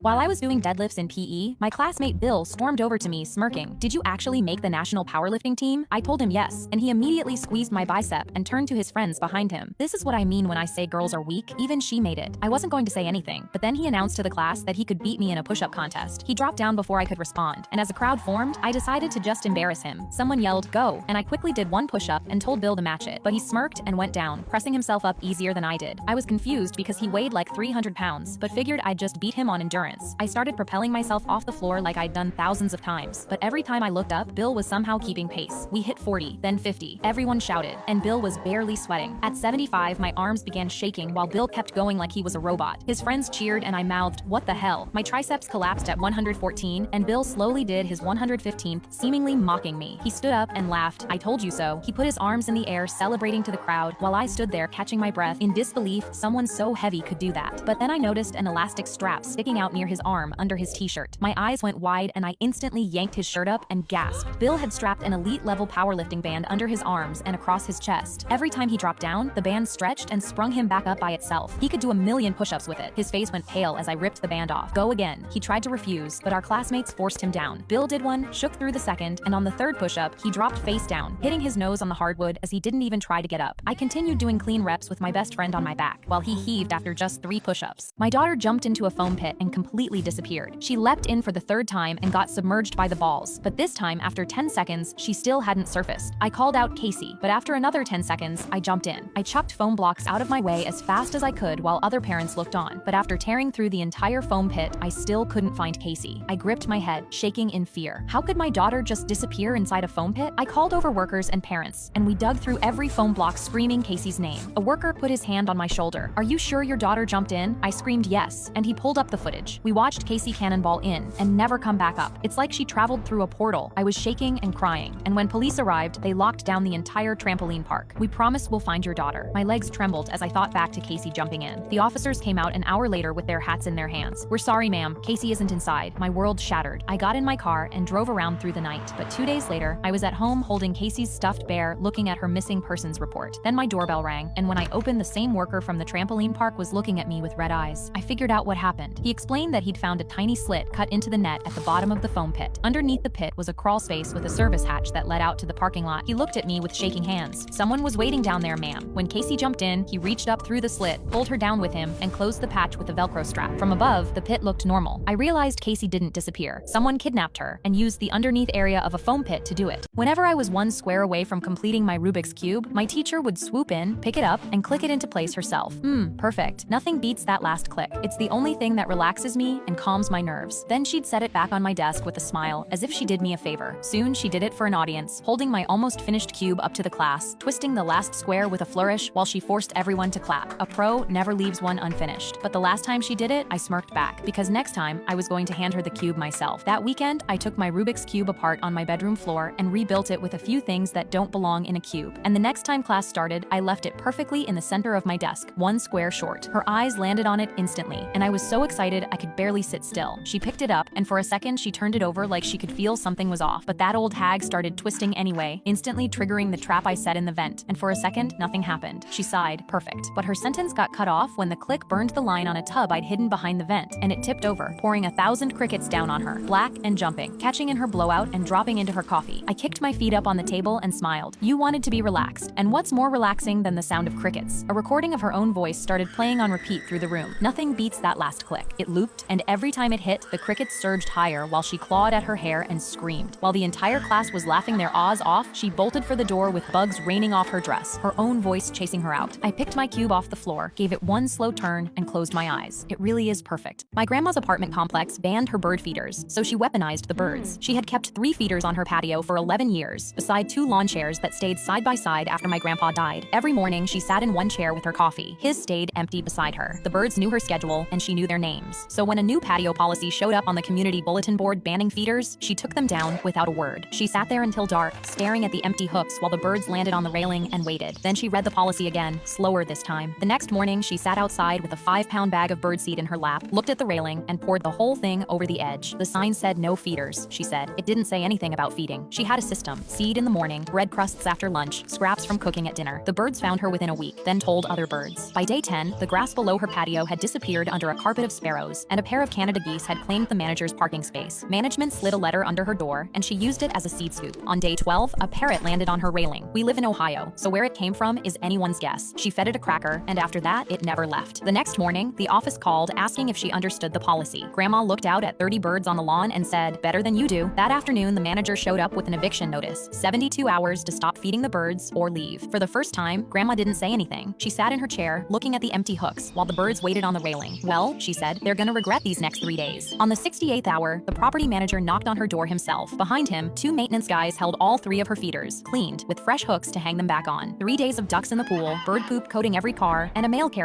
While I was doing deadlifts in PE, my classmate Bill stormed over to me smirking. "Did you actually make the national powerlifting team?" I told him yes, and he immediately squeezed my bicep and turned to his friends behind him. This is what I mean when I say girls are weak. Even she made it. I wasn't going to say anything, but then he announced to the class that he could beat me in a push-up contest. He dropped down before I could respond, and as a crowd formed, I decided to just embarrass him. Someone yelled, "Go!" and I quickly did one push-up and told Bill to match it, but he smirked and went down, pressing himself up easier than I did. I was confused because he weighed like 300 pounds, but figured I'd just beat him on endurance. I started propelling myself off the floor like I'd done thousands of times, but every time I looked up, Bill was somehow keeping pace. We hit 40, then 50. Everyone shouted, and Bill was barely sweating. At 75, my arms began shaking while Bill kept going like he was a robot. His friends cheered and I mouthed, "What the hell?" My triceps collapsed at 114, and Bill slowly did his 115th, seemingly mocking me. He stood up and laughed, "I told you so." He put his arms in the air, celebrating to the crowd, while I stood there catching my breath in disbelief someone so heavy could do that. But then I noticed an elastic strap sticking out near his arm under his t-shirt. My eyes went wide and I instantly yanked his shirt up and gasped. Bill had strapped an elite-level powerlifting band under his arms and across his chest. Every time he dropped down, the band stretched and sprung him back up by itself. He could do a million push-ups with it. His face went pale as I ripped the band off. "Go again." He tried to refuse, but our classmates forced him down. Bill did one, shook through the second, and on the third push-up, he dropped face down, hitting his nose on the hardwood as he didn't even try to get up. I continued doing clean reps with my best friend on my back, while he heaved after just 3 push-ups. My daughter jumped into a foam pit and completely disappeared. She leapt in for the third time and got submerged by the balls, but this time, after 10 seconds, she still hadn't surfaced. I called out Casey, but after another 10 seconds, I jumped in. I chucked foam blocks out of my way as fast as I could while other parents looked on, but after tearing through the entire foam pit, I still couldn't find Casey. I gripped my head, shaking in fear. How could my daughter just disappear inside a foam pit? I called over workers and parents, and we dug through every foam block screaming Casey's name. A worker put his hand on my shoulder. "Are you sure your daughter jumped in?" I screamed yes, and he pulled up the footage. We watched Casey cannonball in and never come back up. It's like she traveled through a portal. I was shaking and crying, and when police arrived, they locked down the entire trampoline park. "We promise we'll find your daughter." My legs trembled as I thought back to Casey jumping in. The officers came out an hour later with their hats in their hands. "We're sorry, ma'am. Casey isn't inside." My world shattered. I got in my car and drove around through the night, but 2 days later, I was at home holding Casey's stuffed bear looking at her missing persons report. Then my doorbell rang, and when I opened, the same worker from the trampoline park was looking at me with red eyes. I figured out what happened. He explained that he'd found a tiny slit cut into the net at the bottom of the foam pit. Underneath the pit was a crawl space with a service hatch that led out to the parking lot. He looked at me with shaking hands. "Someone was waiting down there, ma'am." When Casey jumped in, he reached up through the slit, pulled her down with him, and closed the patch with a Velcro strap. From above, the pit looked normal. I realized Casey didn't disappear. Someone kidnapped her and used the underneath area of a foam pit to do it. Whenever I was one square away from completing my Rubik's Cube, my teacher would swoop in, pick it up, and click it into place herself. Perfect. Nothing beats that last click. It's the only thing that relaxes me and calms my nerves. Then she'd set it back on my desk with a smile, as if she did me a favor. Soon she did it for an audience, holding my almost finished cube up to the class, twisting the last square with a flourish while she forced everyone to clap. A pro never leaves one unfinished. But the last time she did it, I smirked back, because next time I was going to hand her the cube myself. That weekend, I took my Rubik's Cube apart on my bedroom floor and rebuilt it with a few things that don't belong in a cube. And the next time class started, I left it perfectly in the center of my desk, one square short. Her eyes landed on it instantly, and I was so excited I could barely sit still. She picked it up, and for a second she turned it over like she could feel something was off, but that old hag started twisting anyway, instantly triggering the trap I set in the vent, and for a second, nothing happened. She sighed, perfect. But her sentence got cut off when the click burned the line on a tub I'd hidden behind the vent, and it tipped over, pouring 1,000 crickets down on her, black and jumping, catching in her blowout and dropping into her coffee. I kicked my feet up on the table and smiled. You wanted to be relaxed, and what's more relaxing than the sound of crickets? A recording of her own voice started playing on repeat through the room. Nothing beats that last click. It looped, and every time it hit, the crickets surged higher while she clawed at her hair and screamed. While the entire class was laughing their awes off, she bolted for the door with bugs raining off her dress, her own voice chasing her out. I picked my cube off the floor, gave it one slow turn, and closed my eyes. It really is perfect. My grandma's apartment complex banned her bird feeders, so she weaponized the birds. She had kept 3 feeders on her patio for 11 years, beside 2 lawn chairs that stayed side by side after my grandpa died. Every morning, she sat in one chair with her coffee. His stayed empty beside her. The birds knew her schedule, and she knew their names. So when a new patio policy showed up on the community bulletin board banning feeders, she took them down without a word. She sat there until dark, staring at the empty hooks while the birds landed on the railing and waited. Then she read the policy again, slower this time. The next morning, she sat outside with a 5-pound bag of birdseed in her lap, looked at the railing, and poured the whole thing over the edge. The sign said no feeders, she said. It didn't say anything about feeding. She had a system. Seed in the morning, bread crusts after lunch, scraps from cooking at dinner. The birds found her within a week, then told other birds. By day 10, the grass below her patio had disappeared under a carpet of sparrows, and a pair of Canada geese had claimed the manager's parking space. Management slid a letter under her door, and she used it as a seed scoop. On day 12, a parrot landed on her railing. We live in Ohio, so where it came from is anyone's guess. She fed it a cracker, and after that, it never left. The next morning, the office called asking if she understood the policy. Grandma looked out at 30 birds on the lawn and said, "Better than you do." That afternoon, the manager showed up with an eviction notice, 72 hours to stop feeding the birds or leave. For the first time, Grandma didn't say anything. She sat in her chair, looking at the empty hooks, while the birds waited on the railing. "Well," she said, "they're gonna regret these next 3 days." On the 68th hour, the property manager knocked on her door himself. Behind him, 2 maintenance guys held all 3 of her feeders, cleaned, with fresh hooks to hang them back on. 3 days of ducks in the pool, bird poop coating every car, and a mail carrier